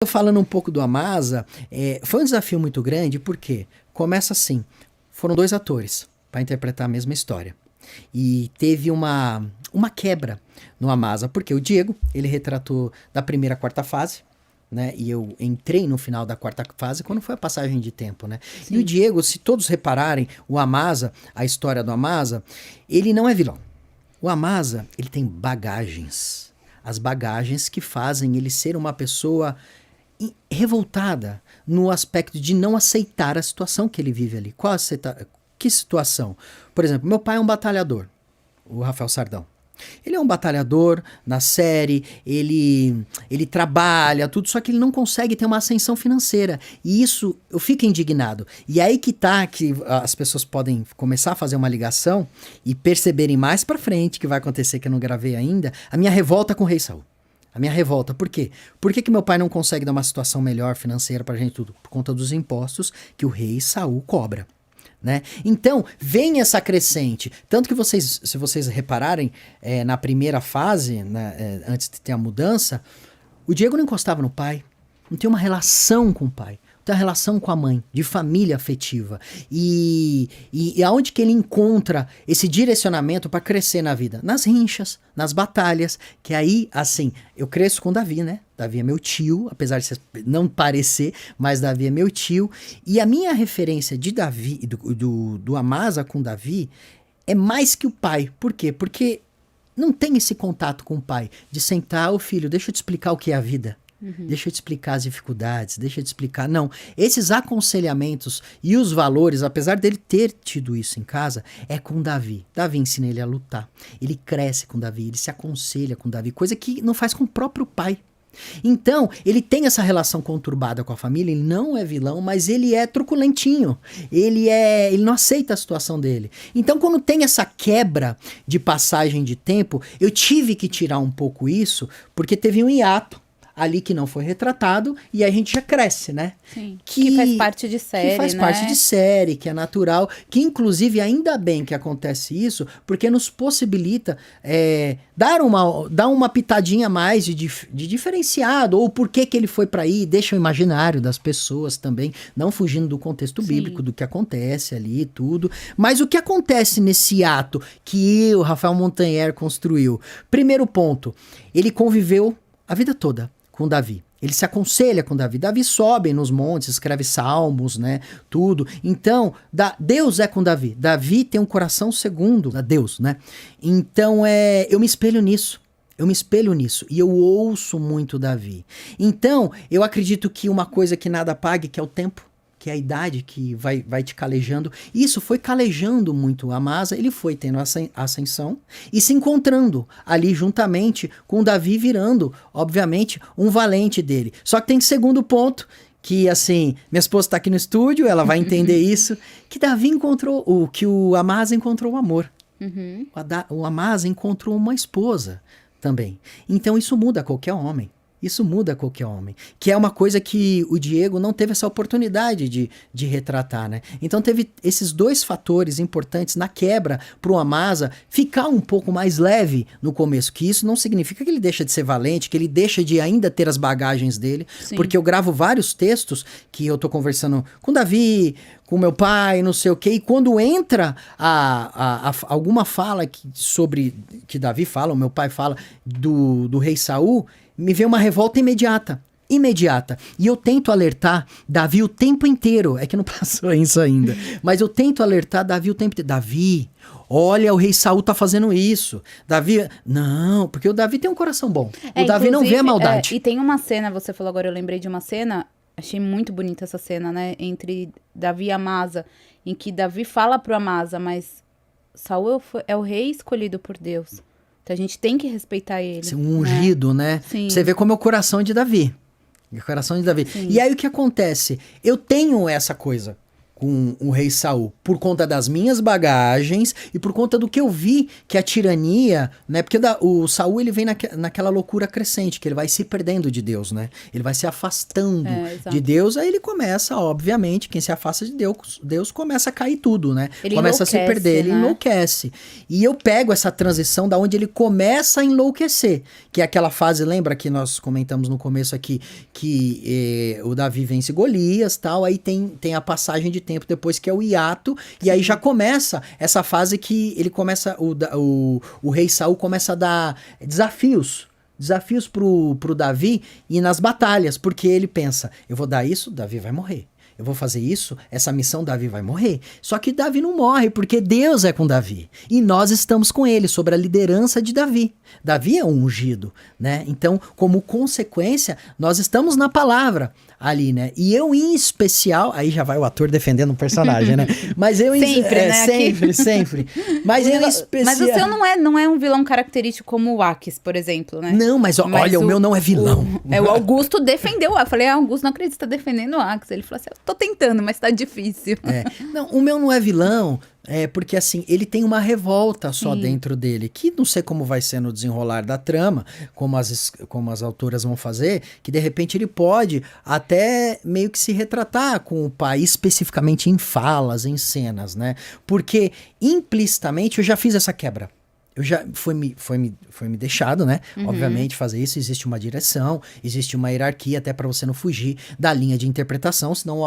Falando um pouco do Amasa, foi um desafio muito grande, porque começa assim, foram 2 atores para interpretar a mesma história. E teve uma quebra no Amasa, porque o Diego, ele retratou da primeira à quarta fase, né? E eu entrei no final da quarta fase quando foi a passagem de tempo, né? Sim. E o Diego, se todos repararem, o Amasa, a história do Amasa, ele não é vilão. O Amasa, ele tem bagagens. As bagagens que fazem ele ser uma pessoa revoltada no aspecto de não aceitar a situação que ele vive ali. Que situação? Por exemplo, meu pai é um batalhador, o Rafael Sardão. Ele é um batalhador na série, ele trabalha, tudo, só que ele não consegue ter uma ascensão financeira. E isso, eu fico indignado. E aí que as pessoas podem começar a fazer uma ligação e perceberem mais pra frente, que vai acontecer, que eu não gravei ainda, a minha revolta com o Rei Saul. A minha revolta, por quê? Por que meu pai não consegue dar uma situação melhor financeira pra gente tudo? Por conta dos impostos que o rei Saul cobra, né? Então, vem essa crescente. Tanto que se vocês repararem, na primeira fase, né, antes de ter a mudança, o Diego não encostava no pai, não tem uma relação com o pai. Tem a relação com a mãe, de família afetiva. E aonde que ele encontra esse direcionamento para crescer na vida? Nas rinchas, nas batalhas, que aí, assim, eu cresço com Davi, né? Davi é meu tio, apesar de não parecer, mas Davi é meu tio. E a minha referência de Davi, do Amasa com Davi, é mais que o pai. Por quê? Porque não tem esse contato com o pai, de sentar, ô filho, deixa eu te explicar o que é a vida. Deixa eu te explicar as dificuldades, deixa eu te explicar. Não, esses aconselhamentos e os valores, apesar dele ter tido isso em casa, é com Davi. Davi ensina ele a lutar. Ele cresce com Davi, ele se aconselha com Davi, coisa que não faz com o próprio pai. Então, ele tem essa relação conturbada com a família, ele não é vilão, mas ele é truculentinho. Ele não aceita a situação dele. Então, quando tem essa quebra de passagem de tempo, eu tive que tirar um pouco isso, porque teve um hiato ali que não foi retratado, e aí a gente já cresce, né? Sim, que faz parte de série, que faz né? parte de série, que é natural, que inclusive ainda bem que acontece isso, porque nos possibilita dar uma pitadinha a mais de diferenciado, ou por que ele foi para aí, deixa o imaginário das pessoas também, não fugindo do contexto bíblico, do que acontece ali e tudo, mas o que acontece nesse ato que o Rafael Montaner construiu? Primeiro ponto, ele conviveu a vida toda com Davi. Ele se aconselha com Davi. Davi sobe nos montes, escreve salmos, né? Tudo. Então, Deus é com Davi. Davi tem um coração segundo a Deus, né? Então, eu me espelho nisso. E eu ouço muito Davi. Então, eu acredito que uma coisa que nada pague, que é o tempo, que é a idade que vai te calejando. Isso foi calejando muito a Amasa, ele foi tendo ascensão e se encontrando ali juntamente com Davi, virando, obviamente, um valente dele. Só que tem segundo ponto, que assim, minha esposa está aqui no estúdio, ela vai entender isso, que Davi encontrou, que o Amasa encontrou o amor. O Amasa encontrou uma esposa também. Então isso muda qualquer homem. Isso muda qualquer homem. Que é uma coisa que o Diego não teve essa oportunidade de retratar, né? Então teve esses 2 fatores importantes na quebra pro Amasa ficar um pouco mais leve no começo. Que isso não significa que ele deixa de ser valente, que ele deixa de ainda ter as bagagens dele. Sim. Porque eu gravo vários textos que eu tô conversando com Davi, com meu pai, não sei o quê. E quando entra alguma fala que Davi fala, o meu pai fala, do rei Saul, me vê uma revolta imediata. E eu tento alertar Davi o tempo inteiro. É que não passou isso ainda. Mas eu tento alertar Davi o tempo inteiro. Davi, olha, o rei Saul tá fazendo isso. Davi, não, porque o Davi tem um coração bom. O Davi não vê a maldade. E tem uma cena, você falou agora, eu lembrei de uma cena, achei muito bonita essa cena, né? Entre Davi e Amasa, em que Davi fala pro Amasa, mas Saul é o rei escolhido por Deus. Então a gente tem que respeitar ele. Um ungido, né? Sim. Você vê como é o coração de Davi. O coração de Davi. Sim. E aí o que acontece? Eu tenho essa coisa. com o rei Saul, por conta das minhas bagagens e por conta do que eu vi que a tirania, né? Porque o Saul, ele vem naquela loucura crescente, que ele vai se perdendo de Deus, né? Ele vai se afastando de Deus, aí ele começa, obviamente, quem se afasta de Deus começa a cair tudo, né? Ele começa a se perder, ele né? enlouquece. E eu pego essa transição da onde ele começa a enlouquecer, que é aquela fase, lembra que nós comentamos no começo aqui, que o Davi vence Golias, tal, aí tem a passagem de tempo depois que é o hiato, e aí já começa essa fase que ele começa, o rei Saul começa a dar desafios pro Davi ir nas batalhas, porque ele pensa, eu vou dar isso, Davi vai morrer. Eu vou fazer isso, essa missão, Davi vai morrer. Só que Davi não morre, porque Deus é com Davi. E nós estamos com ele, sobre a liderança de Davi. Davi é um ungido, né? Então, como consequência, nós estamos na palavra ali, né? E eu, em especial, aí já vai o ator defendendo um personagem, né? Mas eu sempre. Mas eu, em especial... Mas o seu não é um vilão característico como o Aques, por exemplo, né? Não, mas olha, o meu não é vilão. O Augusto defendeu. Eu falei, Augusto, não acredito que você tá defendendo o Aques. Ele falou assim, eu tô tentando, mas tá difícil. Não, o meu não é vilão, porque assim, ele tem uma revolta só dentro dele, que não sei como vai ser no desenrolar da trama, como as autoras vão fazer, que de repente ele pode até meio que se retratar com o pai, especificamente em falas, em cenas, né? Porque implicitamente eu já fiz essa quebra. Foi me deixado, né? Obviamente, fazer isso. Existe uma direção, existe uma hierarquia, até para você não fugir da linha de interpretação, senão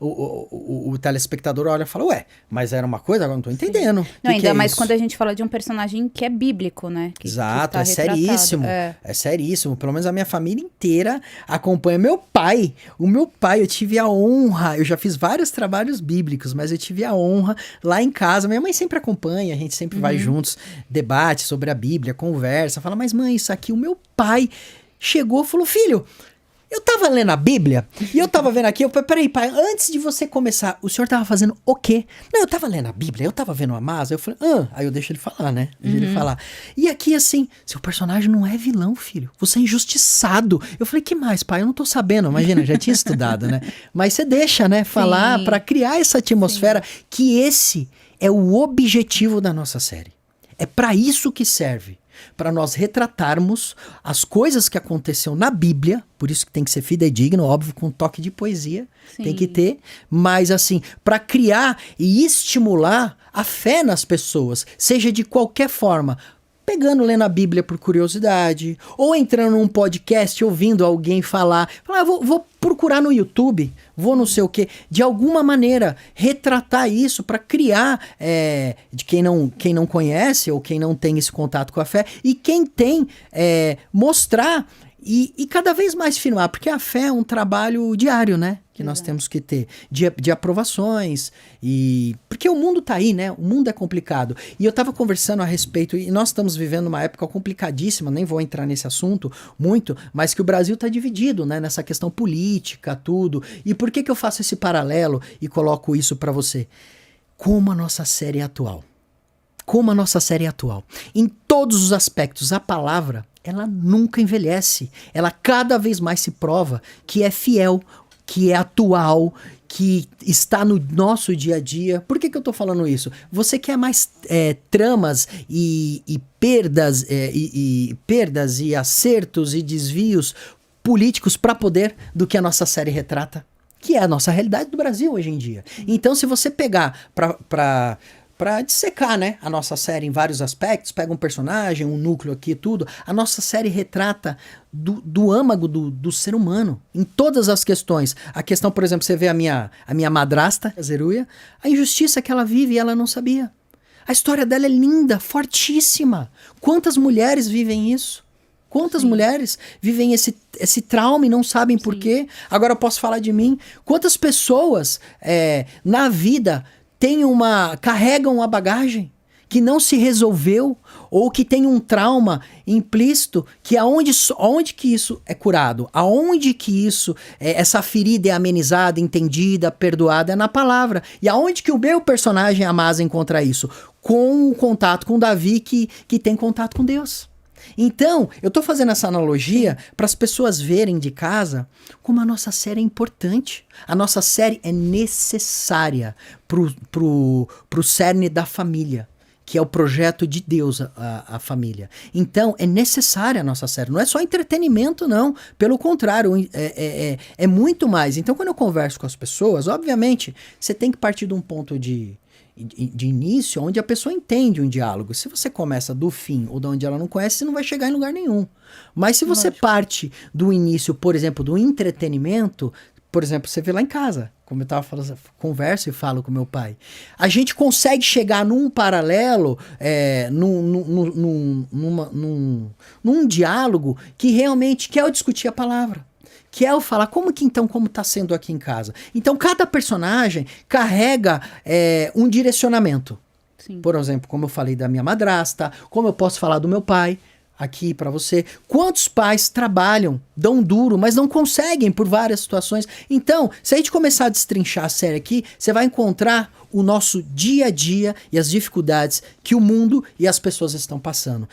o telespectador olha e fala, ué, mas era uma coisa, agora não tô entendendo. Não, ainda mais isso? quando a gente fala de um personagem que é bíblico, né? Exato, que é seríssimo. É seríssimo. Pelo menos a minha família inteira acompanha. O meu pai, eu tive a honra, eu já fiz vários trabalhos bíblicos, mas eu tive a honra lá em casa. Minha mãe sempre acompanha, a gente sempre vai juntos, debate sobre a Bíblia, conversa, fala, mas mãe, isso aqui, o meu pai chegou e falou, filho, eu tava lendo a Bíblia e eu tava vendo aqui, peraí, pai, antes de você começar, o senhor tava fazendo o quê? Não, eu tava lendo a Bíblia, eu tava vendo a Amasa, eu falei, aí eu deixo ele falar, né? Deixo ele falar. E aqui, assim, seu personagem não é vilão, filho, você é injustiçado. Eu falei, que mais, pai? Eu não tô sabendo, imagina, já tinha estudado, né? Mas você deixa, né, falar pra criar essa atmosfera, que esse é o objetivo da nossa série. É para isso que serve, para nós retratarmos as coisas que aconteceram na Bíblia, por isso que tem que ser fidedigno, óbvio, com um toque de poesia, tem que ter, mas assim, para criar e estimular a fé nas pessoas, seja de qualquer forma, pegando, lendo a Bíblia por curiosidade, ou entrando num podcast, ouvindo alguém falar, vou procurar no YouTube, vou não sei o quê, de alguma maneira retratar isso para criar de quem não conhece ou quem não tem esse contato com a fé, e quem tem, mostrar e cada vez mais firmar, porque a fé é um trabalho diário, né? Que nós temos que ter, de aprovações, porque o mundo tá aí, né? O mundo é complicado. E eu tava conversando a respeito, e nós estamos vivendo uma época complicadíssima, nem vou entrar nesse assunto muito, mas que o Brasil tá dividido, né? Nessa questão política, tudo. E por que eu faço esse paralelo e coloco isso para você? Como a nossa série é atual. Como a nossa série é atual. Em todos os aspectos, a palavra, ela nunca envelhece. Ela cada vez mais se prova que é fiel, que é atual, que está no nosso dia a dia. Por que eu tô falando isso? Você quer mais tramas e perdas, perdas e acertos e desvios políticos para poder do que a nossa série retrata? Que é a nossa realidade do Brasil hoje em dia. Então, se você pegar para dissecar, né, a nossa série em vários aspectos, pega um personagem, um núcleo aqui e tudo, a nossa série retrata do âmago do ser humano, em todas as questões. A questão, por exemplo, você vê a minha madrasta, a Zeruia, a injustiça que ela vive e ela não sabia. A história dela é linda, fortíssima. Quantas mulheres vivem isso? Quantas mulheres vivem esse trauma e não sabem por quê? Agora eu posso falar de mim. Quantas pessoas na vida carregam uma bagagem que não se resolveu ou que tem um trauma implícito, que aonde que isso é curado? Aonde que isso, essa ferida é amenizada, entendida, perdoada? É na palavra. E aonde que o meu personagem Amasa encontra isso? Com o contato com Davi que tem contato com Deus. Então, eu tô fazendo essa analogia para as pessoas verem de casa como a nossa série é importante. A nossa série é necessária pro cerne da família, que é o projeto de Deus, a família. Então, é necessária a nossa série. Não é só entretenimento, não. Pelo contrário, é muito mais. Então, quando eu converso com as pessoas, obviamente, você tem que partir de um ponto de início onde a pessoa entende um diálogo. Se você começa do fim ou de onde ela não conhece, você não vai chegar em lugar nenhum. Mas se você parte do início, por exemplo, do entretenimento, por exemplo, você vê lá em casa, como eu estava falando, converso e falo com meu pai. A gente consegue chegar num paralelo, num diálogo que realmente quer discutir a palavra. Que é eu falar, como tá sendo aqui em casa? Então, cada personagem carrega um direcionamento. Sim. Por exemplo, como eu falei da minha madrasta, como eu posso falar do meu pai, aqui pra você. Quantos pais trabalham, dão duro, mas não conseguem por várias situações. Então, se a gente começar a destrinchar a série aqui, você vai encontrar o nosso dia a dia e as dificuldades que o mundo e as pessoas estão passando.